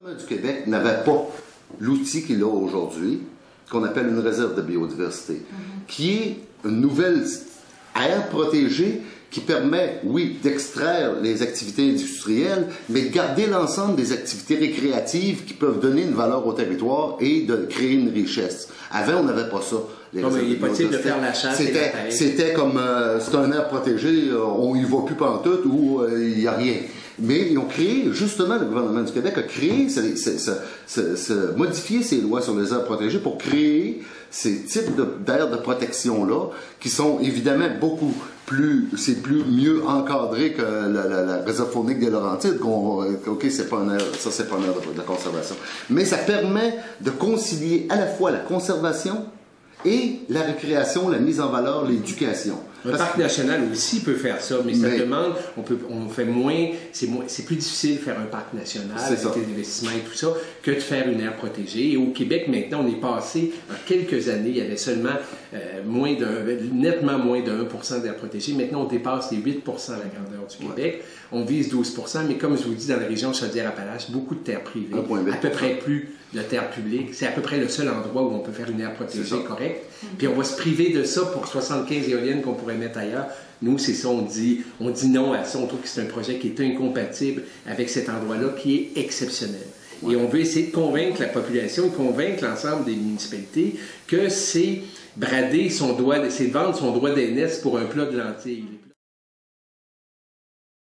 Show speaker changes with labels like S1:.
S1: Du Québec n'avait pas l'outil qu'il a aujourd'hui, qu'on appelle une réserve de biodiversité, qui est une nouvelle aire protégée qui permet, oui, d'extraire les activités industrielles, mais de garder l'ensemble des activités récréatives qui peuvent donner une valeur au territoire et de créer une richesse. Avant, on n'avait pas ça.
S2: Comme il est possible de faire la chasse.
S1: C'était comme, c'est un aire protégé, on y va plus pantoute ou il n'y a rien. Mais ils ont créé, justement, le gouvernement du Québec a créé, modifié ses lois sur les aires protégées pour créer ces types d'aires de protection-là, qui sont évidemment beaucoup plus, mieux encadré que la réserve faunique des Laurentides. OK, c'est pas une aire, ça c'est pas une aire de conservation. Mais ça permet de concilier à la fois la conservation et la récréation, la mise en valeur, l'éducation.
S2: Un parc national aussi peut faire ça, mais ça demande, on fait moins, c'est plus difficile de faire un parc national avec les investissements et tout ça que de faire une aire protégée. Et au Québec, maintenant, on est passé, en quelques années, il y avait seulement nettement moins de 1% d'aire protégée. Maintenant, on dépasse les 8% la grandeur du Québec. On vise 12%, mais comme je vous dis, dans la région Chaudière-Appalaches, beaucoup de terres privées, à peu près plus de terres publiques. C'est à peu près le seul endroit où on peut faire une aire protégée correcte. Puis on va se priver de ça pour 75 éoliennes qu'on pourrait mettre ailleurs. Nous, c'est ça, on dit non à ça. On trouve que c'est un projet qui est incompatible avec cet endroit-là qui est exceptionnel. Et on veut essayer de convaincre la population, de convaincre l'ensemble des municipalités que c'est brader son droit, c'est vendre son droit d'aînesse pour un plat de lentilles.